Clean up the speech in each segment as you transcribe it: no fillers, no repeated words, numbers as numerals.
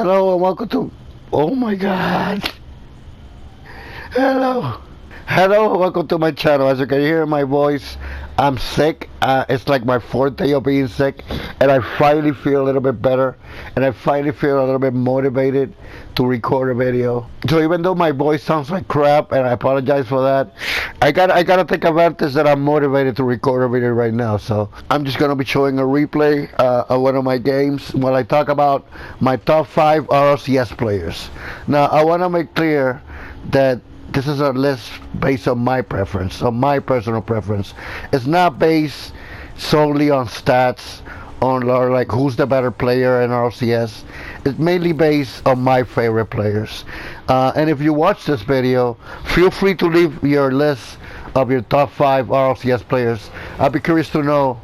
Hello and welcome to. Oh my God. Hello. Hello, welcome to my channel. As you can hear my voice, I'm sick. It's like my fourth day of being sick, and I finally feel a little bit better, and I finally feel a little bit motivated to record a video. So even though my voice sounds like crap, and I apologize for that, I gotta take advantage that I'm motivated to record a video right now. So I'm just gonna be showing a replay of one of my games while I talk about my top 5 RLCS players. Now I wanna make clear that this is a list based on my preference, on my personal preference. It's not based solely on stats, on or like who's the better player in RLCS. It's mainly based on my favorite players. And if you watch this video, feel free to leave your list of your top 5 RLCS players. I'd be curious to know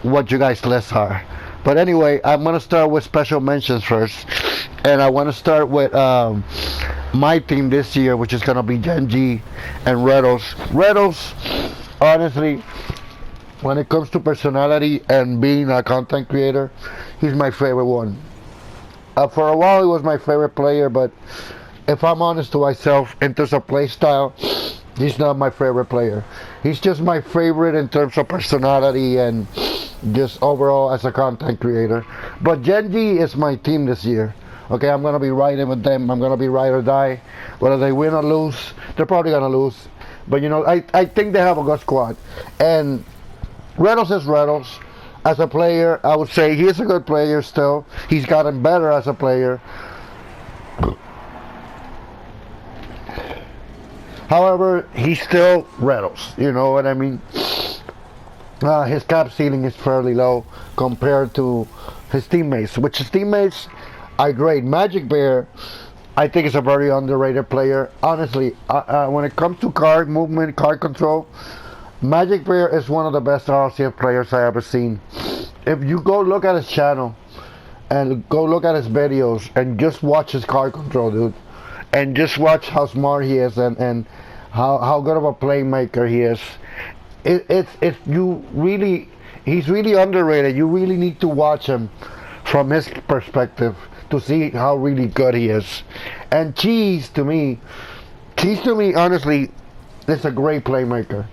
what you guys' lists are. But anyway, I'm gonna start with special mentions first, and I want to start with my team this year, which is going to be Genji and Redos. Redos, honestly, when it comes to personality and being a content creator, he's my favorite one. For a while, he was my favorite player, but if I'm honest to myself, in terms of play style, he's not my favorite player. He's just my favorite in terms of personality and just overall as a content creator. But Genji is my team this year. Okay, I'm going to be riding with them. I'm going to be ride or die. Whether they win or lose, they're probably going to lose. But, you know, I think they have a good squad. And Reynolds is Reynolds. As a player, I would say he's a good player still. He's gotten better as a player. However, he's still Reynolds. You know what I mean? His cap ceiling is fairly low compared to his teammates, which his teammates are great. Magic Bear, I think, is a very underrated player. Honestly, when it comes to card movement, card control, Magic Bear is one of the best RLCS players I ever seen. If you go look at his channel and go look at his videos and just watch his card control, dude, and just watch how smart he is and how good of a playmaker he is. He's really underrated. You really need to watch him from his perspective to see how really good he is. And Cheese to me, honestly, is a great playmaker.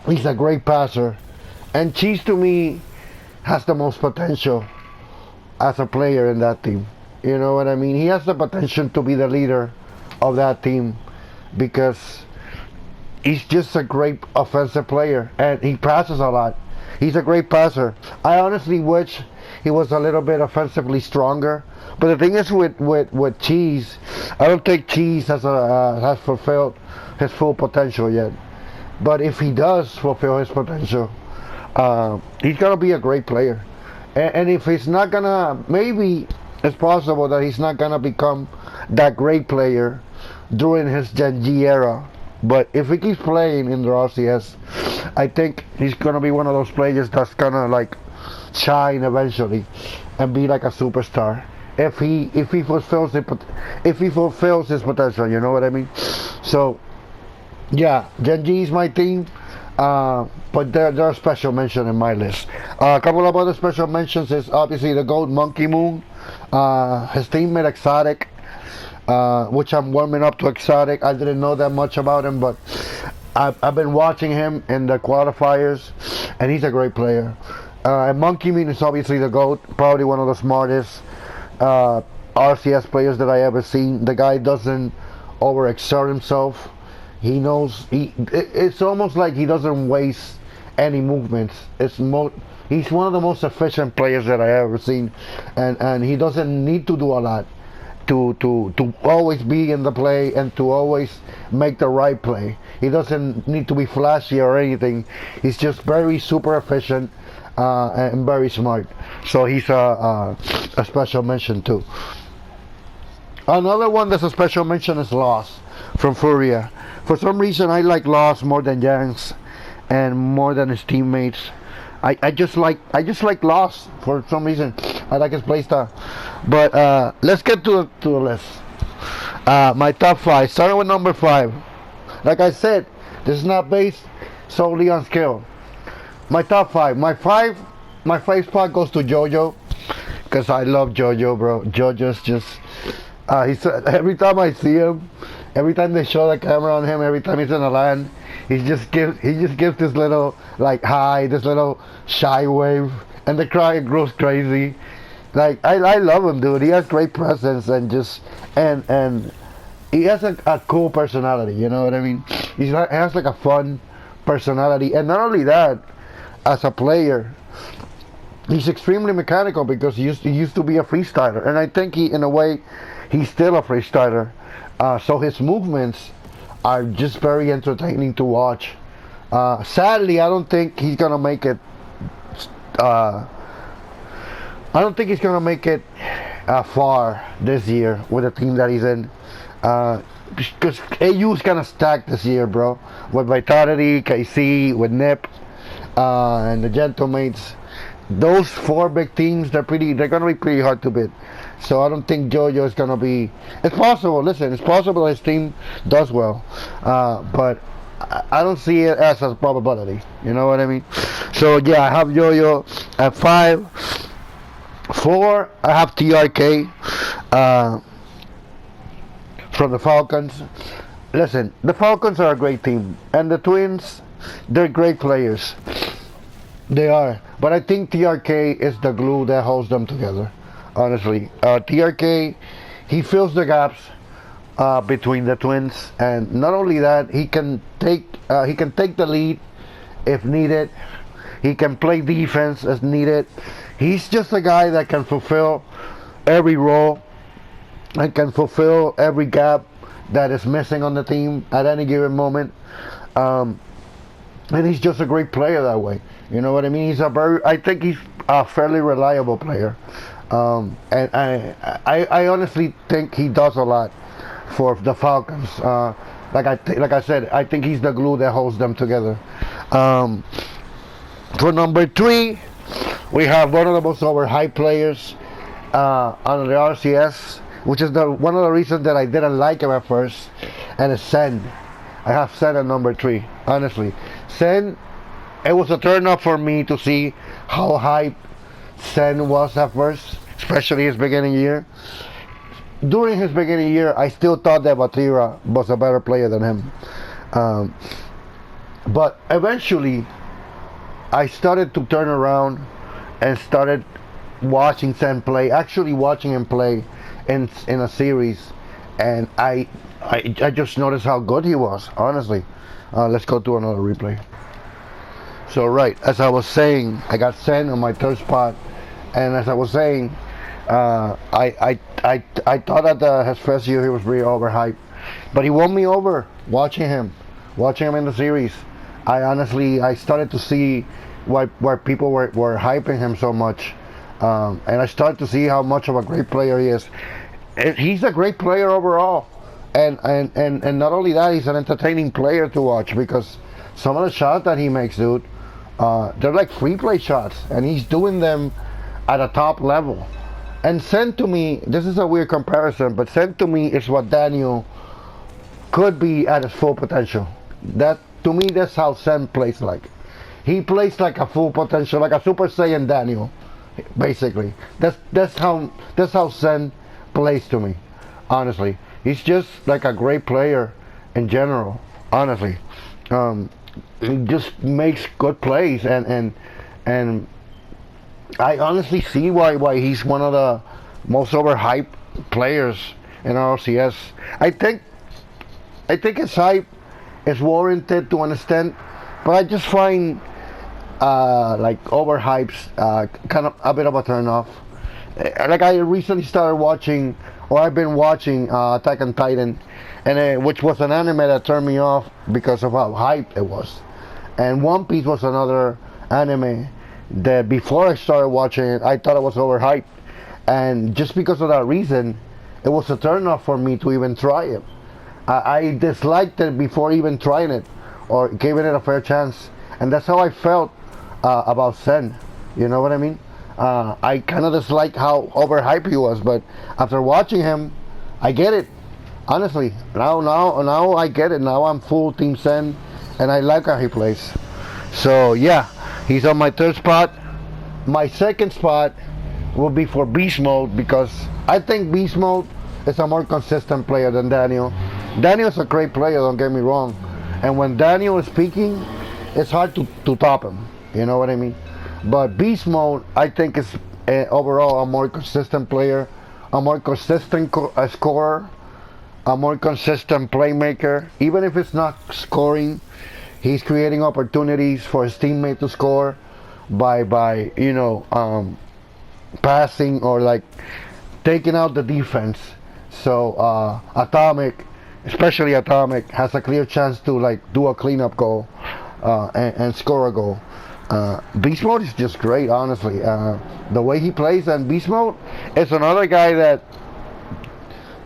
He's a great passer. And Cheese to me has the most potential as a player in that team. You know what I mean? He has the potential to be the leader of that team because he's just a great offensive player and he passes a lot. He's a great passer. I honestly wish he was a little bit offensively stronger. But the thing is with Cheese, I don't think Cheese has fulfilled his full potential yet. But if he does fulfill his potential, he's going to be a great player. And if he's not going to, maybe it's possible that he's not going to become that great player during his Genji era. But if he keeps playing in the RCS, I think he's going to be one of those players that's going to like shine eventually and be like a superstar if he fulfills his potential. You know what I mean? So yeah, Genji is my team, but they're a special mention in my list. A couple of other special mentions is obviously the GOAT Monkey Moon, his teammate Exotic, which I'm warming up to Exotic. I didn't know that much about him, but I've been watching him in the qualifiers, and he's a great player. And Monkey Moon is obviously the GOAT, probably one of the smartest RCS players that I ever seen. The guy doesn't overexert himself. He knows it's almost like he doesn't waste any movements. He's one of the most efficient players that I ever seen, and he doesn't need to do a lot to always be in the play and to always make the right play. He doesn't need to be flashy or anything. He's just very super efficient and very smart. So he's a special mention too. Another one that's a special mention is Loss from Furia. For some reason, I like Loss more than Yanks and more than his teammates. I just like Loss for some reason. I like his playstyle. But let's get to the list. My top 5, starting with number 5. Like I said, this is not based solely on skill. My top 5. My 5 spot goes to JoJo. because I love JoJo, bro. JoJo's just he's every time I see him, every time they show the camera on him, every time he's in the land, he just gives this little like hi, this little shy wave, and the crowd goes crazy. Like I love him, dude. He has great presence and just and he has a cool personality. You know what I mean? He has like a fun personality, and not only that, as a player, he's extremely mechanical because he used to be a freestyler, and I think in a way, he's still a freestyler. So his movements are just very entertaining to watch. Sadly, I don't think he's gonna make it. Uh, I don't think he's gonna make it far this year with the team that he's in. Because AU's kind of stacked this year, bro. With Vitality, KC, with Nip, and the Gentlemates. Those four big teams, they're gonna be pretty hard to beat. So I don't think JoJo is gonna be. It's possible. Listen, it's possible his team does well, but I don't see it as a probability. You know what I mean? So yeah, I have JoJo at 5. 4, I have TRK from the Falcons. Listen, the Falcons are a great team, and the Twins, they're great players. They are, but I think TRK is the glue that holds them together. Honestly, TRK, he fills the gaps between the Twins, and not only that, he can take the lead if needed. He can play defense as needed. He's just a guy that can fulfill every role and can fulfill every gap that is missing on the team at any given moment. And he's just a great player that way. You know what I mean? I think he's a fairly reliable player. And I honestly think he does a lot for the Falcons. Like I said, I think he's the glue that holds them together. For number 3, we have one of the most overhyped players on the RCS, which is one of the reasons that I didn't like him at first, and it's Sen. I have Sen at number 3. Honestly, Sen, it was a turn up for me to see how hyped Sen was at first, especially his beginning year. During his beginning year, I still thought that Batira was a better player than him. But eventually, I started to turn around and started watching Sen play, actually watching him play in a series, and I just noticed how good he was, honestly. Let's go to another replay. So right, as I was saying, I got Sen on my 3rd spot, and as I was saying, I thought that his first year he was really overhyped, but he won me over watching him in the series. I started to see why people were hyping him so much, and I started to see how much of a great player he is. He's a great player overall, and not only that, he's an entertaining player to watch because some of the shots that he makes, dude, they're like free play shots, and he's doing them at a top level. And Sen, to me, this is a weird comparison, but Sen to me is what Daniel could be at his full potential. That, to me, that's how Sen plays like. He plays like a full potential, like a Super Saiyan Daniel, basically. That's how Sen plays to me, honestly. He's just like a great player in general, honestly. He just makes good plays, and I honestly see why he's one of the most overhyped players in RLCS. I think his hype is warranted to an extent, but I just find like overhypes kind of a bit of a turn off. Like I recently started watching, or I've been watching Attack on Titan, and which was an anime that turned me off because of how hyped it was. And One Piece was another anime that before I started watching it, I thought it was overhyped, and just because of that reason, it was a turn off for me to even try it. I disliked it before even trying it or giving it a fair chance, and that's how I felt about Sen. You know what I mean? I kind of dislike how overhyped he was, but after watching him, I get it. Honestly, now I get it. Now I'm full Team Sen, and I like how he plays. So yeah, he's on my 3rd spot. My 2nd spot, will be for Beast Mode, because I think Beast Mode is a more consistent player than Daniel. Daniel's a great player, don't get me wrong. And when Daniel is speaking, it's hard to top him. You know what I mean? But Beast Mode, I think, is overall a more consistent player, a more consistent scorer, a more consistent playmaker. Even if it's not scoring, he's creating opportunities for his teammate to score by passing or like taking out the defense. So Atomic, especially Atomic, has a clear chance to like do a cleanup goal and score a goal. Beast Mode is just great, honestly. The way he plays, and Beast Mode is another guy that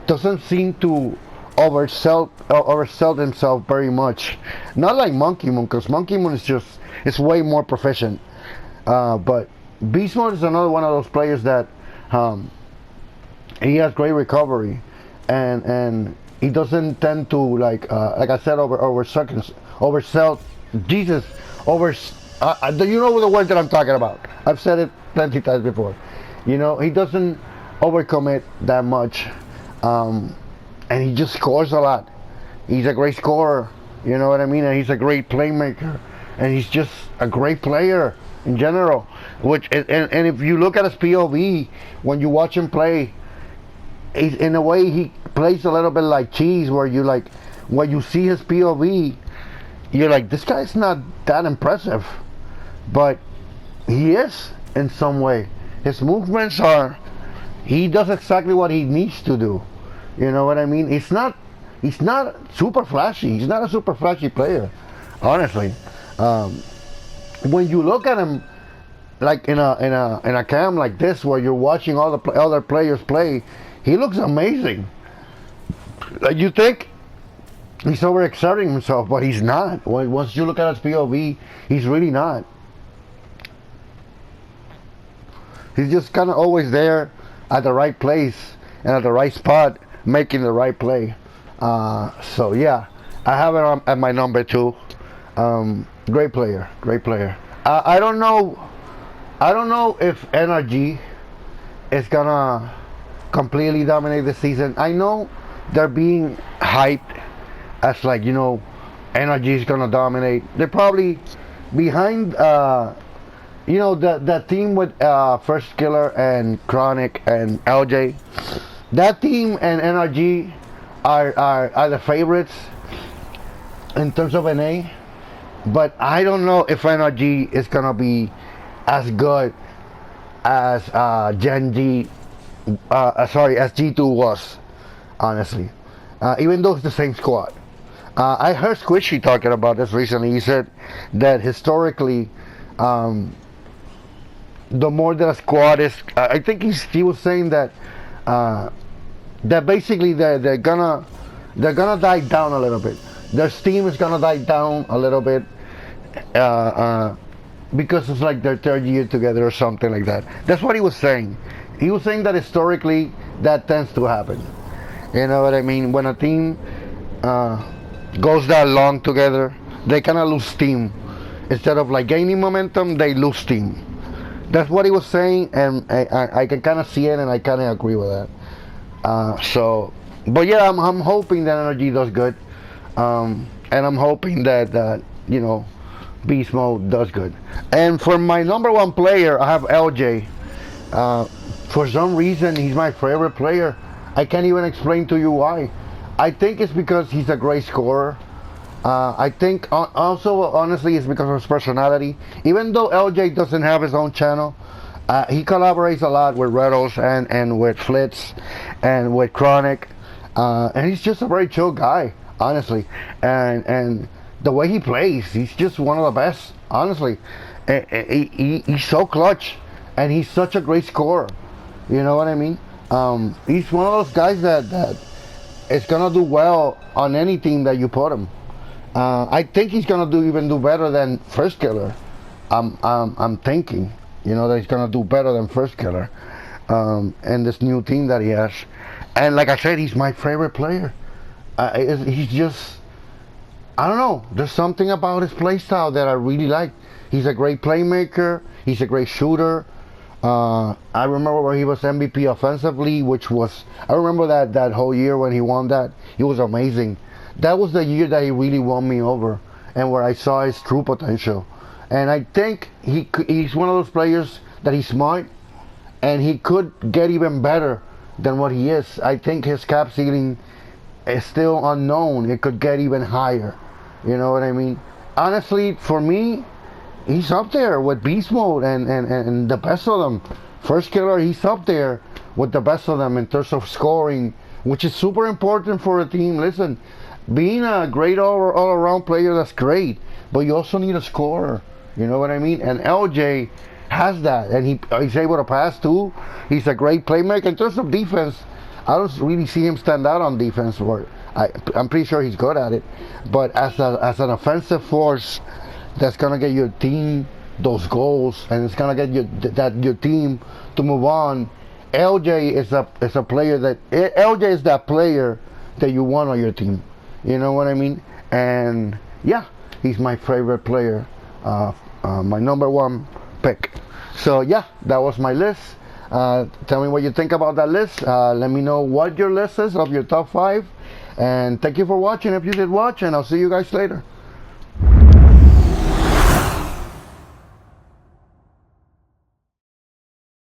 doesn't seem to oversell himself very much. Not like Monkey Moon, because Monkey Moon is way more proficient. But Beast Mode is another one of those players that he has great recovery, and he doesn't tend to like I said, oversell. Jesus, do you know the word that I'm talking about? I've said it plenty times before. You know, he doesn't overcommit that much, and he just scores a lot. He's a great scorer, you know what I mean? And he's a great playmaker, and he's just a great player in general. And if you look at his POV, when you watch him play, in a way he plays a little bit like Cheese, where you like, when you see his POV, you're like, this guy's not that impressive, but he is in some way. His movements he does exactly what he needs to do. You know what I mean? He's not super flashy. He's not a super flashy player, honestly. When you look at him, like in a cam like this, where you're watching all the other players play, he looks amazing. Like, you think he's overexerting himself, but he's not. Once you look at his POV, he's really not. He's just kind of always there at the right place and at the right spot, making the right play. So yeah, I have it at my number 2. Great player. I don't know if NRG is gonna completely dominate the season. I know they're being hyped as like, energy is gonna dominate. They're probably behind that team with First Killer and Chronic and LJ. That team and NRG are the favorites in terms of NA, but I don't know if NRG is gonna be as good as as G2 was, honestly. Even though it's the same squad. I heard Squishy talking about this recently. He said that historically, the more that a squad is, I think he was saying that that basically they're gonna die down a little bit. Their steam is gonna die down a little bit because it's like their third year together or something like that. That's what he was saying. He was saying that historically that tends to happen. You know what I mean? When a team goes that long together, they kind of lose steam. Instead of like gaining momentum, they lose steam. That's what he was saying, and I can kind of see it, and I kind of agree with that. But yeah, I'm hoping that Energy does good, and I'm hoping that Beast Mode does good. And for my number 1 player, I have LJ. For some reason, he's my favorite player. I can't even explain to you why. I think it's because he's a great scorer. I think also, honestly, it's because of his personality. Even though LJ doesn't have his own channel, he collaborates a lot with Redos and with Flitz and with Chronic. And he's just a very chill guy, honestly. And the way he plays, he's just one of the best, honestly. He's so clutch, and he's such a great scorer. You know what I mean? He's one of those guys that is gonna do well on any team that you put him. I think he's gonna do better than First Killer. I'm thinking, that he's gonna do better than First Killer, and this new team that he has. And like I said, he's my favorite player. He's just, I don't know. There's something about his play style that I really like. He's a great playmaker. He's a great shooter. I remember where he was MVP offensively, which was, I remember that whole year when he won that. It was amazing. That was the year that he really won me over, and where I saw his true potential. And I think he's one of those players that he's smart, and he could get even better than what he is. I think his cap ceiling is still unknown. It could get even higher. You know what I mean? Honestly, for me, he's up there with Beast Mode and the best of them. First Killer, he's up there with the best of them in terms of scoring, which is super important for a team. Listen, being a great all-around player, that's great, but you also need a scorer. You know what I mean? And LJ has that, and he's able to pass too. He's a great playmaker. In terms of defense, I don't really see him stand out on defense. I'm pretty sure he's good at it, but as an offensive force that's gonna get your team those goals, and it's gonna get your team to move on. LJ is a player LJ is that player that you want on your team. You know what I mean? And yeah, he's my favorite player, my number one pick. So yeah, that was my list. Tell me what you think about that list. Let me know what your list is of your top 5. And thank you for watching if you did watch, and I'll see you guys later.